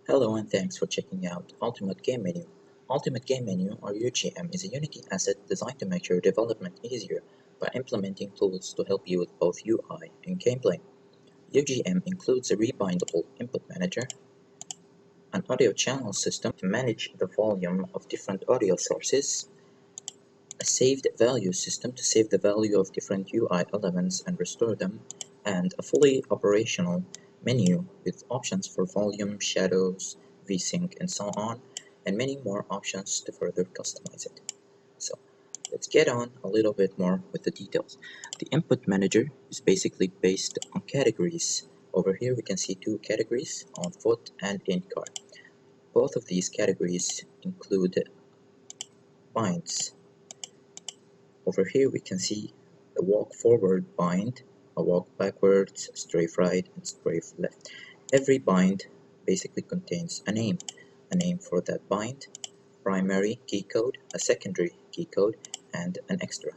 Hello and thanks for checking out Ultimate Game Menu. Ultimate Game Menu, or UGM, is a Unity asset designed to make your development easier by implementing tools to help you with both UI and gameplay. UGM includes a rebindable input manager, an audio channel system to manage the volume of different audio sources, a saved value system to save the value of different UI elements and restore them, and a fully operational menu with options for volume, shadows, VSync, and so on, and many more options to further customize it. So let's get on a little bit more with the details. The input manager is basically based on categories. Over here we can see two categories, on foot and in car. Both of these categories include binds. Over here we can see a walk forward bind, a walk backwards, strafe right, and strafe left. Every bind basically contains a name for that bind, primary key code, a secondary key code, and an extra.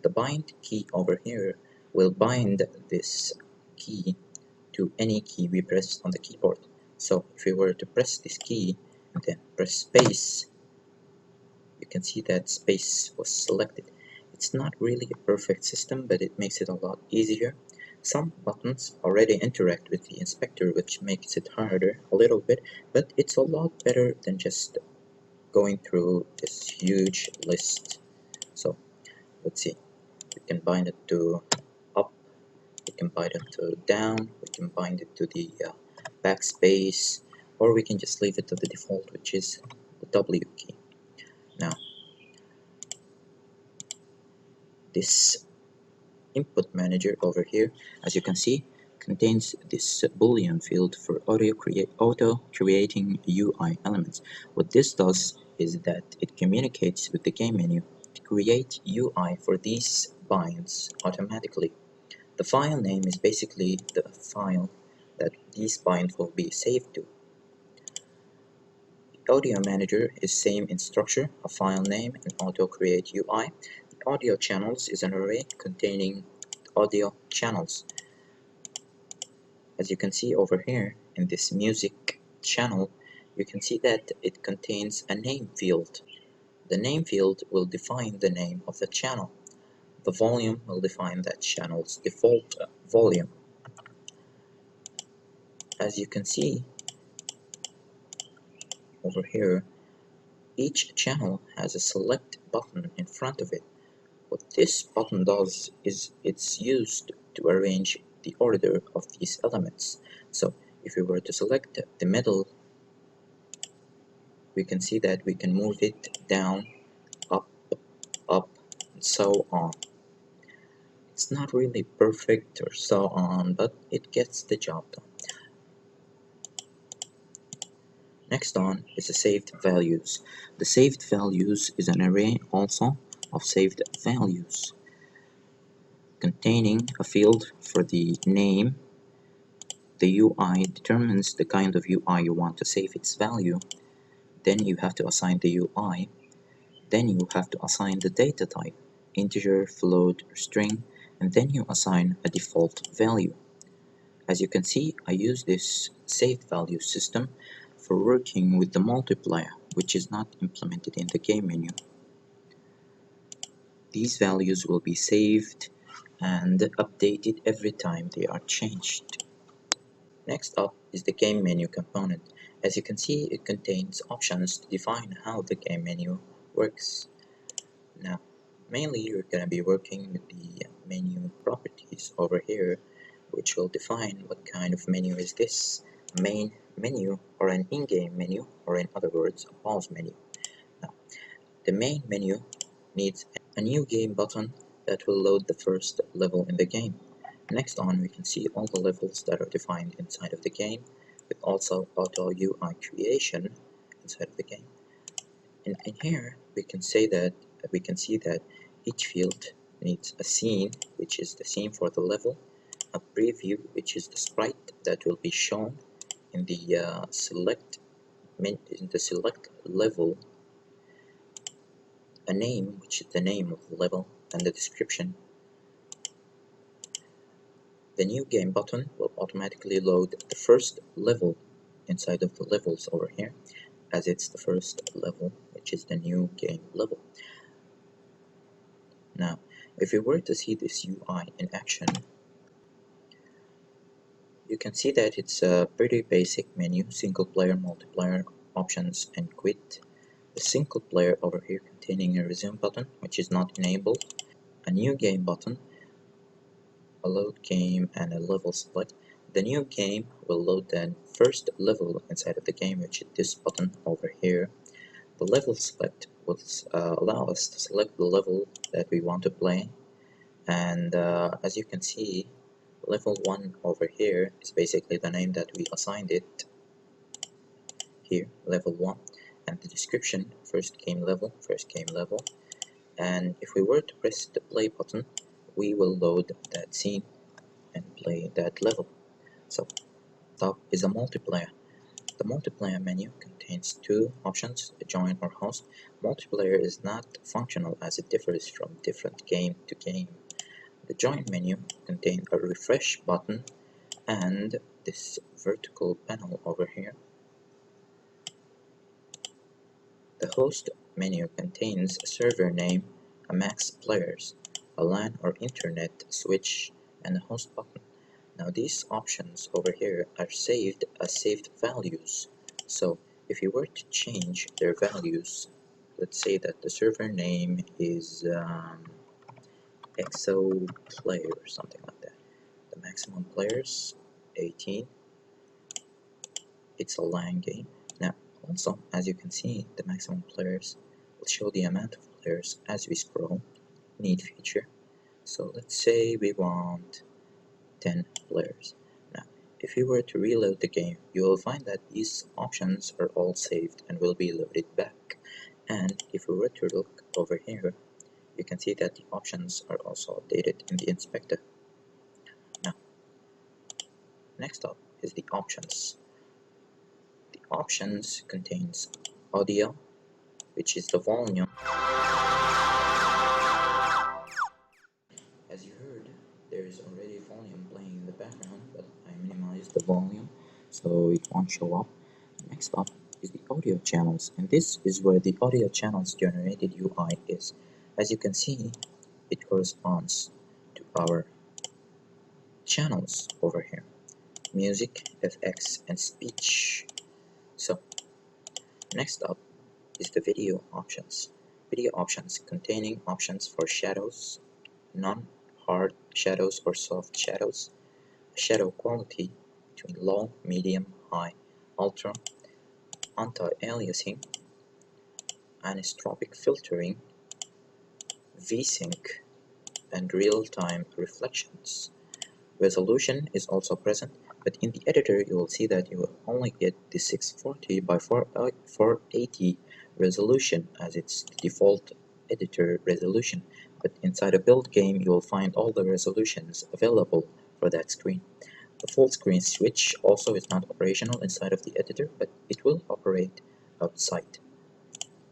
The bind key over here will bind this key to any key we press on the keyboard. So if we were to press this key and then press space, you can see that space was selected. It's not really a perfect system, but it makes it a lot easier. Some buttons already interact with the inspector, which makes it harder a little bit, but it's a lot better than just going through this huge list. So let's see, we can bind it to up, we can bind it to down, we can bind it to the backspace, or we can just leave it to the default, which is the W key. Now, this input manager over here, as you can see, contains this boolean field for auto creating UI elements. What this does is that it communicates with the game menu to create UI for these binds automatically. The file name is basically the file that these binds will be saved to. The audio manager is same in structure, a file name and auto create UI. The audio channels is an array containing audio channels. As you can see over here in this music channel, you can see that it contains a name field. The name field will define the name of the channel. The volume will define that channel's default volume. As you can see over here, each channel has a select button in front of it. What this button does is it's used to arrange the order of these elements. So if we were to select the middle, we can see that we can move it down, up, up, and so on. It's not really perfect or so on, but it gets the job done. Next on is the saved values. The saved values is an array also of saved values containing a field for the name. The UI determines the kind of UI you want to save its value. Then you have to assign the UI. Then you have to assign the data type, integer, float, or string, and then you assign a default value. As you can see, I use this saved value system for working with the multiplier, which is not implemented in the game menu. These values will be saved and updated every time they are changed. Next up is the game menu component. As you can see, it contains options to define how the game menu works. Now, mainly you're going to be working with the menu properties over here, which will define what kind of menu is this, a main menu or an in-game menu, or in other words, a pause menu. Now, the main menu needs a new game button that will load the first level in the game. Next on, we can see all the levels that are defined inside of the game, with also auto UI creation inside of the game. And in here, we can see that each field needs a scene, which is the scene for the level, a preview, which is the sprite that will be shown in the select level, a name, which is the name of the level, and the description. The new game button will automatically load the first level inside of the levels over here, as it's the first level, which is the new game level. Now, if you were to see this UI in action, you can see that it's a pretty basic menu: single player, multiplayer, options, and quit. The single player over here containing a resume button, which is not enabled, a new game button, a load game, and a level select. The new game will load the first level inside of the game, which is this button over here. The level select will allow us to select the level that we want to play, and as you can see, level 1 over here is basically the name that we assigned it here, level 1, and the description, first game level, and if we were to press the play button, we will load that scene and play that level. So top is a multiplayer. The multiplayer menu contains two options: join or host. Multiplayer is not functional as it differs from different game to game. The join menu contains a refresh button and this vertical panel over here. The host menu contains a server name, a max players, a LAN or internet switch, and a host button. Now these options over here are saved as saved values. So if you were to change their values, let's say that the server name is EXO player or something like that. The maximum players 18. It's a LAN game. Now also, as you can see, the maximum players will show the amount of players as we scroll. Need feature. So let's say we want 10 players. Now, if you were to reload the game, you will find that these options are all saved and will be loaded back. And if we were to look over here, you can see that the options are also updated in the inspector. Now, next up is the options. The options contains audio, which is the volume. As you heard, there is already volume playing in the background, but I minimized the volume so it won't show up. Next up is the audio channels, and this is where the audio channels generated UI is. As you can see, it corresponds to our channels over here: music, FX, and speech. So next up is the video options. Video options containing options for shadows, non-hard shadows or soft shadows, shadow quality between low, medium, high, ultra, anti-aliasing, anisotropic filtering, VSync, and real-time reflections. Resolution is also present, but in the editor you will see that you will only get the 640 by 480 resolution as it's the default editor resolution, but inside a build game you will find all the resolutions available for that screen. The full screen switch also is not operational inside of the editor, but it will operate outside.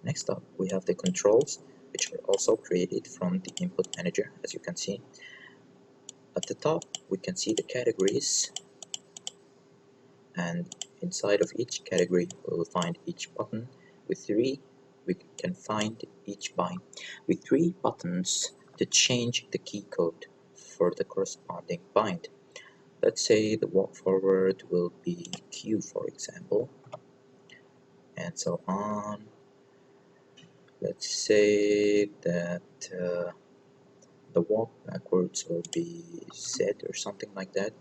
Next up, we have the controls, which were also created from the input manager, as you can see. At the top, we can see the categories, and inside of each category, we will find each button. With three, we can find each bind with 3 buttons to change the key code for the corresponding bind. Let's say the walk forward will be Q, for example, and so on. Let's say that the walk backwards will be Z or something like that.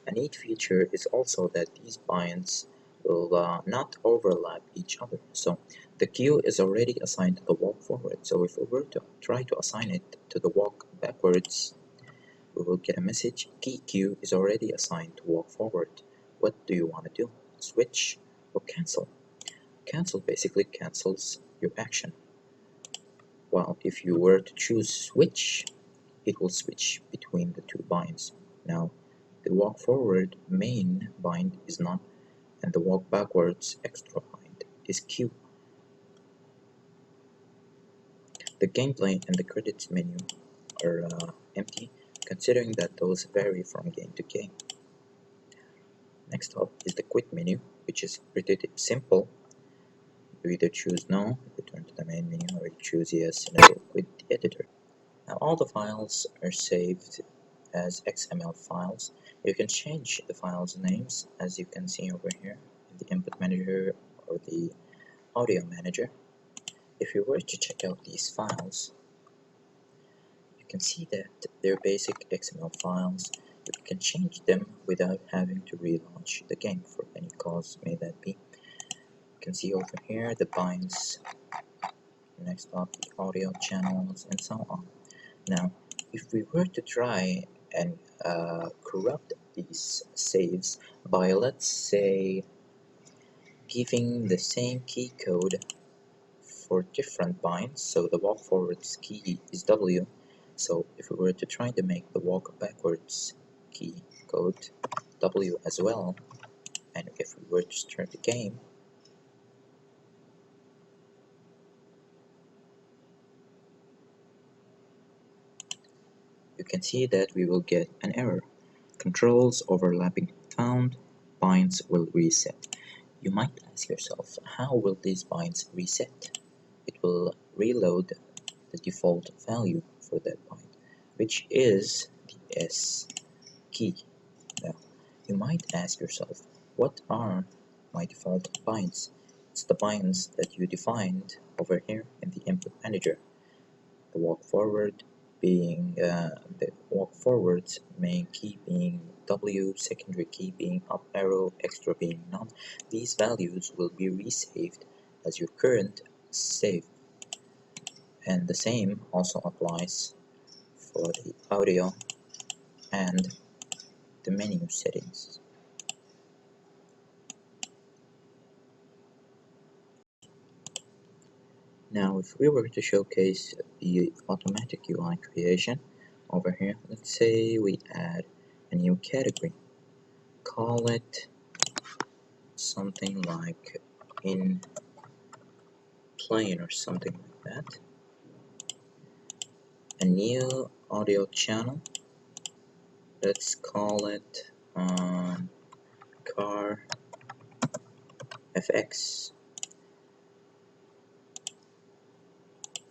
A neat feature is also that these binds will not overlap each other. So the Q is already assigned to the walk forward. So if we were to try to assign it to the walk backwards, we will get a message: key Q is already assigned to walk forward. What do you want to do? Switch or cancel? Cancel basically cancels your action. While if you were to choose switch, it will switch between the 2 binds. Now, the walk forward main bind is none, and the walk backwards extra bind is Q. The gameplay and the credits menu are empty, considering that those vary from game to game. Next up is the quit menu. which is pretty simple. You either choose no, return to the main menu, or you choose yes, and I quit the editor. Now all the files are saved as XML files. You can change the files names, as you can see over here in the input manager or the audio manager. If you were to check out these files, you can see that they're basic XML files. You can change them without having to relaunch the game for any cause may that be. You can see over here the binds, next up the audio channels, and so on. Now, if we were to try and corrupt these saves by, let's say, giving the same key code for different binds, so the walk forwards key is W, so if we were to try to make the walk backwards key code W as well, and if we were to start the game, you can see that we will get an error. Controls overlapping found, binds will reset. You might ask yourself, how will these binds reset? It will reload the default value for that bind, which is the S key. Now, you might ask yourself, what are my default binds? It's the binds that you defined over here in the input manager. The walk forward being the walk forwards main key being W, secondary key being up arrow, extra being none. These values will be resaved as your current save, and the same also applies for the audio and the menu settings. Now if we were to showcase the automatic UI creation over here, let's say we add a new category, call it something like in plane or something like that, a new audio channel, let's call it car FX.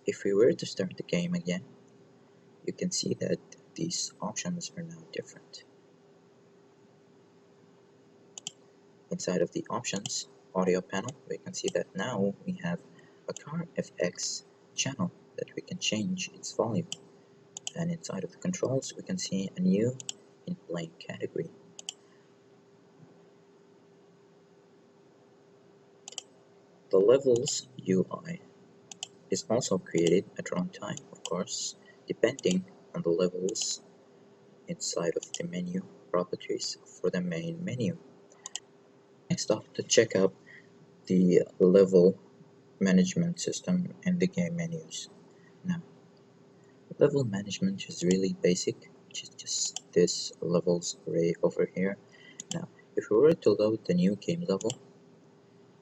If we were to start the game again, you can see that these options are now different. Inside of the options audio panel, we can see that now we have a car FX channel that we can change its volume, and inside of the controls we can see a new in plane category. The levels UI is also created at runtime, of course, depending on the levels inside of the menu properties for the main menu. Next up, to check out the level management system in the game menus. Now, level management is really basic, which is just this levels array over here. Now, if we were to load the new game level,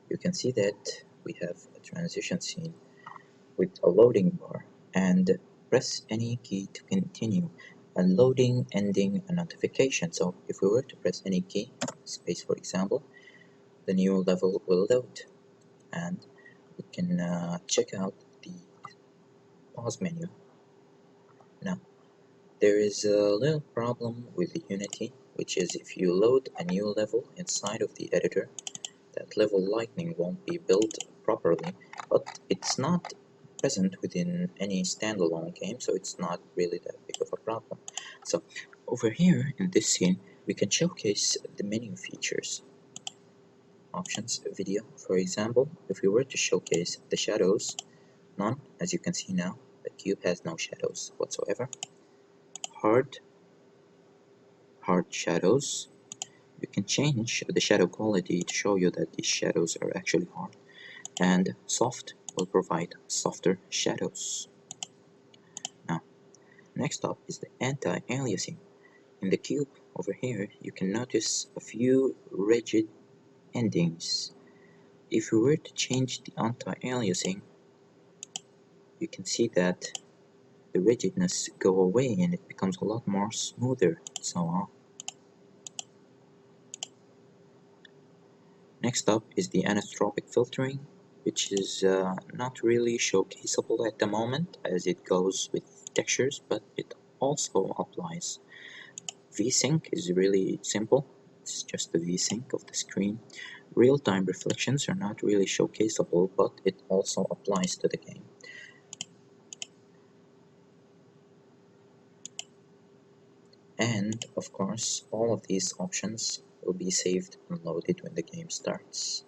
you can see that we have a transition scene with a loading bar, and press any key to continue, a loading, ending, a notification. So if we were to press any key, space for example, the new level will load, and we can check out the pause menu. Now, there is a little problem with the Unity, which is if you load a new level inside of the editor, that level lightning won't be built properly, but it's not present within any standalone game, so it's not really that big of a problem. So over here in this scene, we can showcase the menu features. Options video, for example, if we were to showcase the shadows, none, as you can see now, the cube has no shadows whatsoever. Hard shadows, you can change the shadow quality to show you that these shadows are actually hard, and soft will provide softer shadows. Now, next up is the anti-aliasing. In the cube over here, you can notice a few rigid endings. If we were to change the anti-aliasing, you can see that the rigidness go away and it becomes a lot more smoother and so on. Next up is the anisotropic filtering, which is not really showcaseable at the moment as it goes with textures, but it also applies. VSync is really simple. It's just the VSync of the screen. Real-time reflections are not really showcaseable, but it also applies to the game. And of course, all of these options will be saved and loaded when the game starts.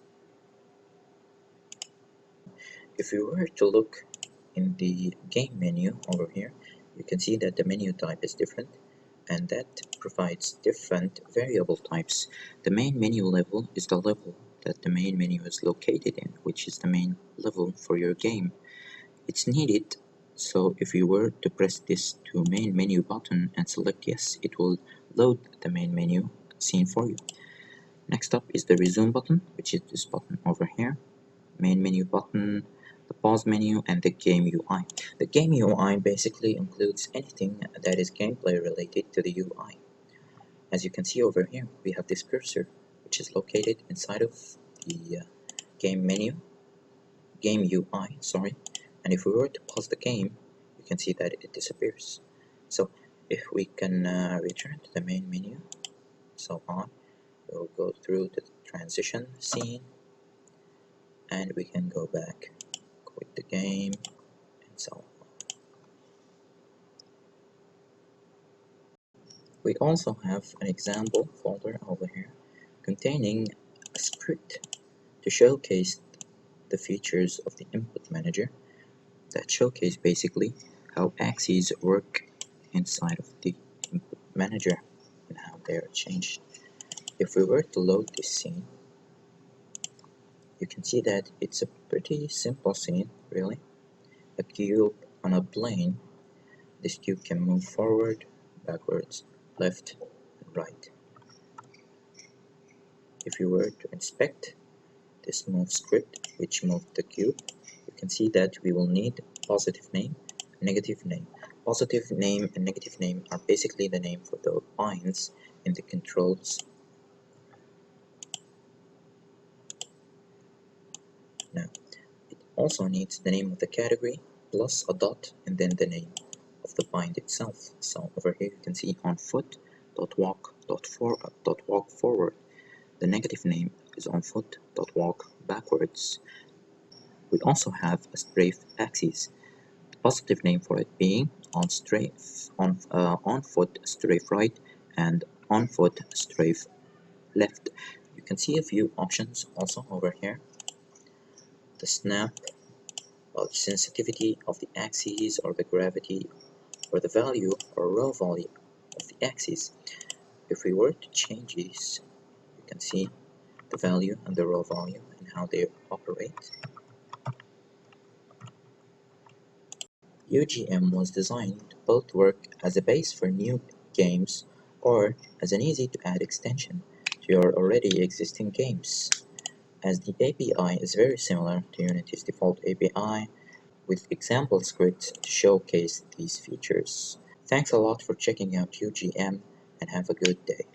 If we were to look in the game menu over here, you can see that the menu type is different, and that provides different variable types. The main menu level is the level that the main menu is located in, which is the main level for your game. It's needed, so if you were to press this to main menu button and select yes, it will load the main menu scene for you. Next up is the resume button, which is this button over here. Main menu button, the pause menu, and the game UI. The game UI basically includes anything that is gameplay related to the UI. As you can see over here, we have this cursor, which is located inside of the game UI, sorry. And if we were to pause the game, you can see that it disappears. So if we can return to the main menu, so on, we'll go through the transition scene, and we can go back, quit the game, and so on. We also have an example folder over here containing a script to showcase the features of the input manager that showcase basically how axes work inside of the input manager and how they are changed. If we were to load this scene, you can see that it's a pretty simple scene, really. A cube on a plane. This cube can move forward, backwards, left, and right. If you were to inspect this move script, which moved the cube, you can see that we will need positive name, negative name. Positive name and negative name are basically the name for the lines in the controls. Now, it also needs the name of the category plus a dot and then the name of the bind itself. So over here you can see on foot dot walk forward. The negative name is on foot dot walk backwards. We also have a strafe axis. The positive name for it being on foot strafe right and on foot strafe left. You can see a few options also over here. The snap, sensitivity of the axis, or the gravity, or the value or raw value of the axis. If we were to change these, you can see the value and the raw value and how they operate. UGM was designed to both work as a base for new games or as an easy to add extension to your already existing games, as the API is very similar to Unity's default API with example scripts to showcase these features. Thanks a lot for checking out UGM and have a good day.